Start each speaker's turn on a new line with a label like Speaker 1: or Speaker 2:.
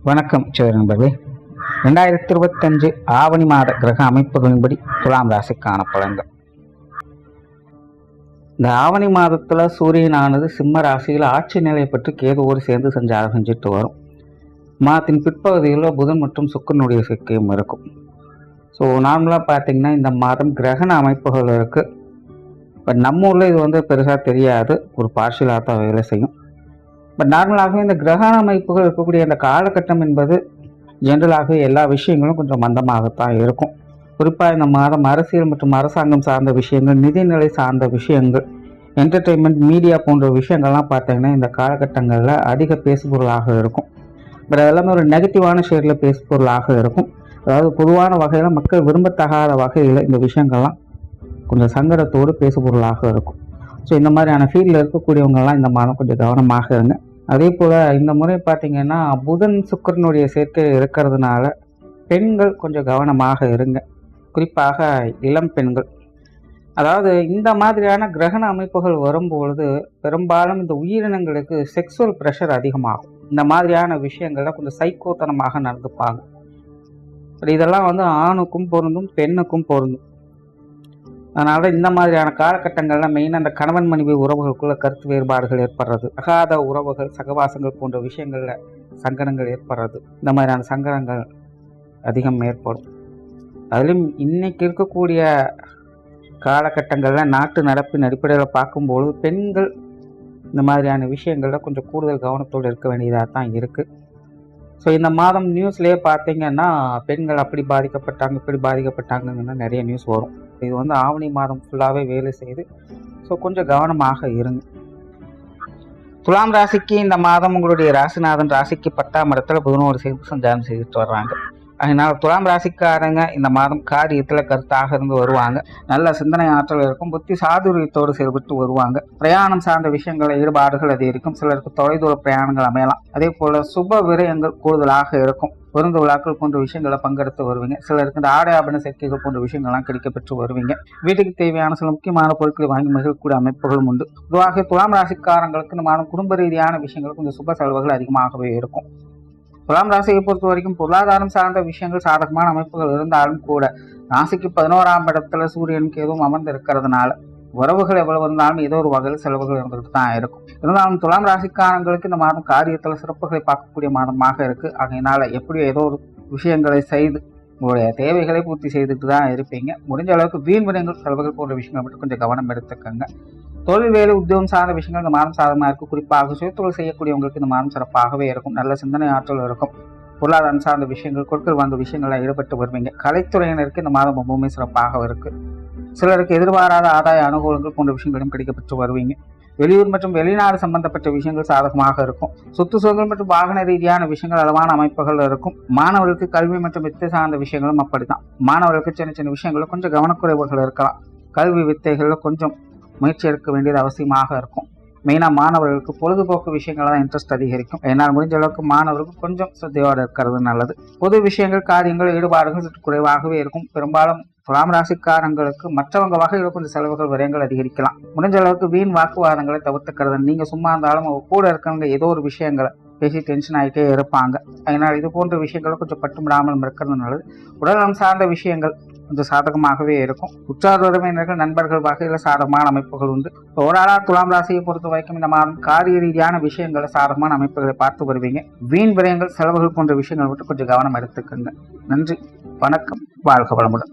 Speaker 1: வணக்கம் நண்பர்களே. 2025 ஆவணி மாத கிரக அமைப்புகளின்படி துலாம் ராசிக்கான பலன்கள். இந்த ஆவணி மாதத்தில் சூரியனானது சிம்ம ராசியில் ஆட்சி நிலையை பற்றி கேதுவோடு சேர்ந்து சஞ்சாரம் செஞ்சுட்டு வரும். மாதத்தின் பிற்பகுதியில் புதன் மற்றும் சுக்கிரனுடைய சேர்க்கையும் இருக்கும். ஸோ நார்மலாக பார்த்தீங்கன்னா இந்த மாதம் கிரகண அமைப்புகள் இருக்குது. பட் நம்ம ஊரில் இது பெருசாக தெரியாது, ஒரு பார்ஷியலாக தான் வேலை செய்யும். பட் நார்மலாகவே இந்த கிரகண அமைப்புகள் இருக்கக்கூடிய அந்த காலகட்டம் என்பது ஜென்ரலாகவே எல்லா விஷயங்களும் கொஞ்சம் மந்தமாகத்தான் இருக்கும். குறிப்பாக இந்த மாதம் அரசியல் மற்றும் அரசாங்கம் சார்ந்த விஷயங்கள், நிதிநிலை சார்ந்த விஷயங்கள், என்டர்டெயின்மெண்ட், மீடியா போன்ற விஷயங்கள்லாம் பார்த்தீங்கன்னா இந்த காலகட்டங்களில் அதிக பேசுபொருளாக இருக்கும். பட் அதெல்லாமே ஒரு நெகட்டிவான ஷேரில் பேசுபொருளாக இருக்கும். அதாவது பொதுவான வகையில் மக்கள் விரும்பத்தகாத வகையில் இந்த விஷயங்கள்லாம் கொஞ்சம் சங்கடத்தோடு பேசுபொருளாக இருக்கும். ஸோ இந்த மாதிரியான ஃபீல்டில் இருக்கக்கூடியவங்கெல்லாம் இந்த மாதம் கொஞ்சம் கவனமாக இருங்க. அதே போல் இந்த முறை பார்த்திங்கன்னா புதன் சுக்கிரனுடைய சேர்க்கை இருக்கிறதுனால பெண்கள் கொஞ்சம் கவனமாக இருங்க. குறிப்பாக இளம் பெண்கள். அதாவது இந்த மாதிரியான கிரகண அமைப்புகள் வரும்பொழுது பெரும்பாலும் இந்த உயிரினங்களுக்கு செக்ஸுவல் ப்ரெஷர் அதிகமாகும். இந்த மாதிரியான விஷயங்களில் கொஞ்சம் சைக்கோத்தனமாக நடந்துப்பாங்க. இதெல்லாம் ஆணுக்கும் பொருந்தும், பெண்ணுக்கும் பொருந்தும். அதனால இந்த மாதிரியான காலகட்டங்கள்லாம் மெயினாக அந்த கணவன் மனைவி உறவுகளுக்குள்ள கருத்து வேறுபாடுகள் ஏற்படுறது, அகாத உறவுகள், சகவாசங்கள் போன்ற விஷயங்களில் சங்கடங்கள் ஏற்படுறது, இந்த மாதிரியான சங்கடங்கள் அதிகம் ஏற்படும். அதிலும் இன்னைக்கு இருக்கக்கூடிய காலகட்டங்களில் நாட்டு நடப்பின் அடிப்படையில் பார்க்கும்பொழுது பெண்கள் இந்த மாதிரியான விஷயங்களில் கொஞ்சம் கூடுதல் கவனத்தோடு இருக்க வேண்டியதாக தான் இருக்குது. ஸோ இந்த மாதம் நியூஸ்லேயே பார்த்தீங்கன்னா பெண்கள் அப்படி பாதிக்கப்பட்டாங்க, இப்படி பாதிக்கப்பட்டாங்கன்னு நிறைய நியூஸ் வரும். இது ஆவணி மாதம் ஃபுல்லாகவே வேலை செய்யுது. ஸோ கொஞ்சம் கவனமாக இருங்க. துலாம் ராசிக்கு இந்த மாதம் உங்களுடைய ராசிநாதன் ராசிக்கு 10ஆம் இடத்துல புதனோடு சேர்ந்து சஞ்சாரம் செய்துட்டு வர்றாங்க. அதனால் துலாம் ராசிக்காரங்க இந்த மாதம் காரியத்தில் கருத்தாக இருந்து வருவாங்க. நல்ல சிந்தனை ஆற்றல் இருக்கும். புத்தி சாதுரியத்தோடு செயல்பட்டு வருவாங்க. பிரயாணம் சார்ந்த விஷயங்களை ஈடுபாடுகள் அதிகரிக்கும். சிலருக்கு தொலைதூர பிரயாணங்கள் அமையலாம். அதே போல் சுப விரயங்கள் கூடுதலாக இருக்கும். விருந்து விழாக்கள் போன்ற விஷயங்களை பங்கெடுத்து வருவீங்க. சிலருக்கு இந்த ஆடை ஆபரண சேர்க்கைகள் போன்ற விஷயங்கள்லாம் கிடைக்கப்பெற்று வருவீங்க. வீட்டுக்கு தேவையான சில முக்கியமான பொருட்களை வாங்கி மகிழக்கூடிய அமைப்புகளும் உண்டு. பொதுவாக துலாம் ராசிக்காரங்களுக்கு இந்த மாதம் குடும்ப ரீதியான விஷயங்கள் கொஞ்சம் சுப செலவுகள் அதிகமாகவே இருக்கும். துலாம் ராசியை பொறுத்த வரைக்கும் பொருளாதாரம் சார்ந்த விஷயங்கள் சாதகமான அமைப்புகள் இருந்தாலும் கூட ராசிக்கு 11ஆம் இடத்துல சூரியனுக்கு எதுவும் அமர்ந்து இருக்கிறதுனால உறவுகள் எவ்வளவு இருந்தாலும் ஏதோ ஒரு வகையில் செலவுகள் இருந்துகிட்டு தான் இருக்கும். இருந்தாலும் துலாம் ராசிக்காரங்களுக்கு இந்த மாதம் காரியத்தில் சிறப்புகளை பார்க்கக்கூடிய மாதமாக இருக்கு. அதனால எப்படியோ ஏதோ ஒரு விஷயங்களை செய்து உங்களுடைய தேவைகளை பூர்த்தி செய்துட்டு தான் இருப்பீங்க. முடிஞ்ச அளவுக்கு வீண் விரயங்கள், செலவுகள் போன்ற விஷயங்களை மட்டும் கொஞ்சம் கவனம் எடுத்துக்கங்க. தொழில், வேலை, உத்தியோகம் சார்ந்த விஷயங்கள் இந்த மாதம் சாதகமாக இருக்கும். குறிப்பாக சுயத்தொழில் செய்யக்கூடியவங்களுக்கு இந்த மாதம் சிறப்பாகவே இருக்கும். நல்ல சிந்தனை ஆற்றல் இருக்கும். பொருளாதாரம் சார்ந்த விஷயங்கள், கொடுக்கல் வாங்க விஷயங்களில் ஈடுபட்டு வருவீங்க. கலைத்துறையினருக்கு இந்த மாதம் ரொம்பவுமே சிறப்பாக இருக்கு. சிலருக்கு எதிர்பாராத ஆதாய அனுகூலங்கள் போன்ற விஷயங்களும் கிடைக்கப்பெற்று வருவீங்க. வெளியூர் மற்றும் வெளிநாடு சம்பந்தப்பட்ட விஷயங்கள் சாதகமாக இருக்கும். சொத்து சுகங்கள் மற்றும் வாகன ரீதியான விஷயங்கள் அளவான அமைப்புகள் இருக்கும். மாணவர்களுக்கு கல்வி மற்றும் வித்தை சார்ந்த விஷயங்களும் அப்படித்தான். மாணவர்களுக்கு சின்ன சின்ன விஷயங்களும் கொஞ்சம் கவனக்குறைவுகள் இருக்கலாம். கல்வி வித்தைகளில் கொஞ்சம் முயற்சி எடுக்க வேண்டியது அவசியமாக இருக்கும். மெயினாக மாணவர்களுக்கு பொழுதுபோக்கு விஷயங்கள் தான் இன்ட்ரெஸ்ட் அதிகரிக்கும். என்னால் முடிஞ்ச அளவுக்கு மாணவர்களுக்கு கொஞ்சம் சிரத்தையோடு இருக்கிறது நல்லது. பொது விஷயங்கள், காரியங்கள், ஈடுபாடுகள் சற்று குறைவாகவே இருக்கும். பெரும்பாலும் துலாம் ராசிக்காரங்களுக்கு மற்றவங்க வகையில் கொஞ்சம் செலவுகள், விரயங்கள் அதிகரிக்கலாம். முடிஞ்ச அளவுக்கு வீண் வாக்குவாதங்களை தவிர்த்துக்கிறது. நீங்க சும்மா இருந்தாலும் கூட இருக்கிறவங்க ஏதோ ஒரு விஷயங்களை பேசி டென்ஷன் ஆகிட்டே இருப்பாங்க. அதனால் இது போன்ற விஷயங்களை கொஞ்சம் பட்டுமிடாமல் இருக்கிறது நல்லது. உடல்நலம் சார்ந்த விஷயங்கள் கொஞ்சம் சாதகமாகவே இருக்கும். உற்றார் உறவினர்கள், நண்பர்கள் வகையில் சாதகமான அமைப்புகள் உண்டு. ஓராளா துலாம் ராசியை பொறுத்த வரைக்கும் இந்த மாதம் காரிய ரீதியான விஷயங்களை சாதகமான அமைப்புகளை பார்த்து வருவீங்க. வீண் விரயங்கள், செலவுகள் போன்ற விஷயங்கள் மட்டும் கொஞ்சம் கவனம் எடுத்துக்கங்க. நன்றி, வணக்கம், வாழ்க வளமுடன்.